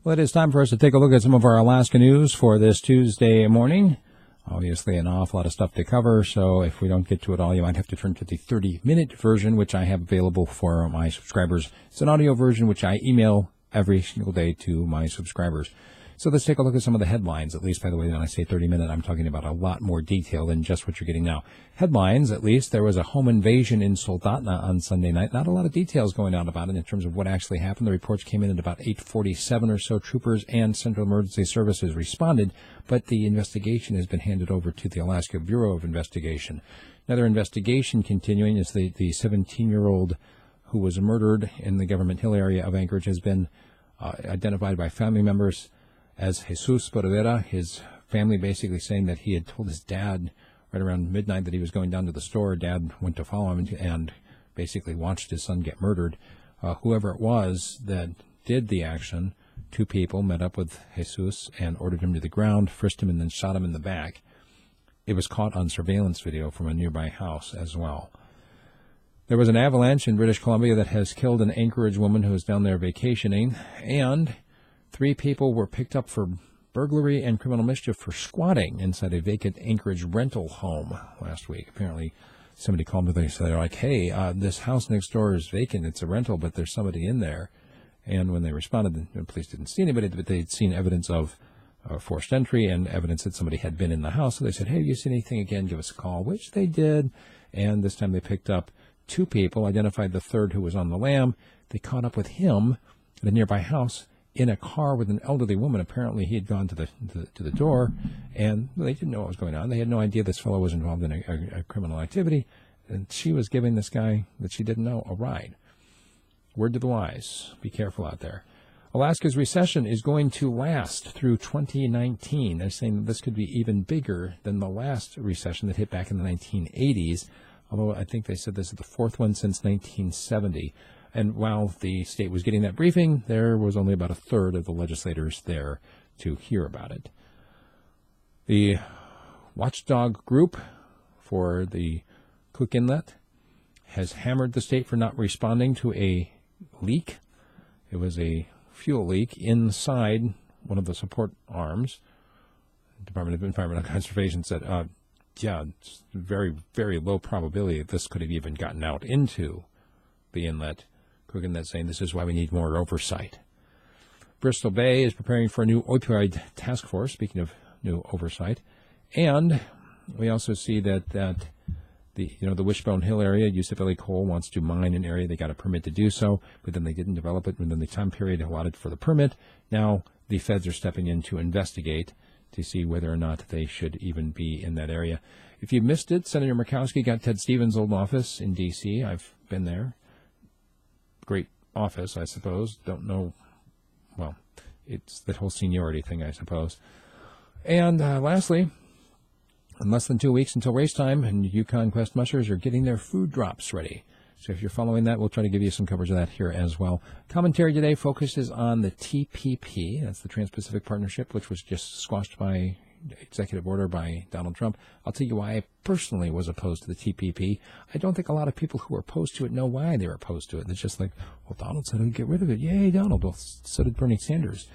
Well, it is time for us to take a look at some of our Alaska news for this Tuesday morning. Obviously, an awful lot of stuff to cover, so if we don't get to it all, you might have to turn to the 30-minute version, which I have available for my subscribers. It's an audio version, which I email every single day to my subscribers. So let's take a look at some of the headlines. At least, by the way, when I say 30-minute, I'm talking about a lot more detail than just what you're getting now. Headlines, at least, there was a home invasion in Soldotna on Sunday night. Not a lot of details going out about it in terms of what actually happened. The reports came in at about 8:47 or so. Troopers and Central Emergency Services responded, but the investigation has been handed over to the Alaska Bureau of Investigation. Another investigation continuing is the 17-year-old who was murdered in the Government Hill area of Anchorage has been identified by family members as Jesus Pereira. His family basically saying that he had told his dad right around midnight that he was going down to the store. Dad went to follow him and basically watched his son get murdered. Whoever it was that did the action, two people met up with Jesus and ordered him to the ground, frisked him, and then shot him in the back. It was caught on surveillance video from a nearby house as well. There was an avalanche in British Columbia that has killed an Anchorage woman who was down there vacationing, and 3 people were picked up for burglary and criminal mischief for squatting inside a vacant Anchorage rental home last week. Apparently, somebody called me and they said, like, hey, this house next door is vacant. It's a rental, but there's somebody in there. And when they responded, the police didn't see anybody, but they'd seen evidence of forced entry and evidence that somebody had been in the house. So they said, hey, if you see anything again, give us a call, which they did. And this time they picked up 2 people, identified the third who was on the lam. They caught up with him at a nearby house in a car with an elderly woman. Apparently, he had gone to the door, and they didn't know what was going on. They had no idea this fellow was involved in a criminal activity, and she was giving this guy that she didn't know a ride. Word to the wise, be careful out there. Alaska's recession is going to last through 2019. They're saying that this could be even bigger than the last recession that hit back in the 1980s, although I think they said this is the 4th one since 1970. And while the state was getting that briefing, there was only about a third of the legislators there to hear about it. The Watchdog group for the Cook Inlet has hammered the state for not responding to a leak. It was a fuel leak inside one of the support arms. The Department of Environmental Conservation said, yeah, it's very, very low probability that this could have even gotten out into the inlet. Cook Inlet saying this is why we need more oversight. Bristol Bay is preparing for a new opioid task force, speaking of new oversight. And we also see that the Wishbone Hill area, Yusufeli Coal wants to mine an area. They got a permit to do so, but then they didn't develop it within the time period allotted for the permit. Now the feds are stepping in to investigate to see whether or not they should even be in that area. If you missed it, Senator Murkowski got Ted Stevens' old office in D.C. I've been there. Great office, I suppose. Don't know. Well, it's the whole seniority thing, I suppose. And lastly, in less than 2 weeks until race time, and Yukon Quest mushers are getting their food drops ready. So if you're following that, we'll try to give you some coverage of that here as well. Commentary today focuses on the TPP. That's the Trans-Pacific Partnership, which was just squashed by executive order by Donald Trump. I'll tell you why I personally was opposed to the TPP. I don't think a lot of people who are opposed to it know why they were opposed to it. It's just like, well, Donald said he'd get rid of it. Yay, Donald. Well, so did Bernie Sanders.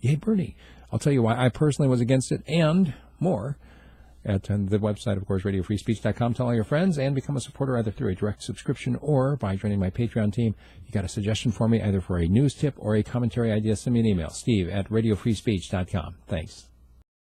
Yay, Bernie. I'll tell you why I personally was against it and more at the website, of course, radiofreespeech.com. Tell all your friends and become a supporter either through a direct subscription or by joining my Patreon team. You got a suggestion for me either for a news tip or a commentary idea, send me an email, steve@radiofreespeech.com. Thanks.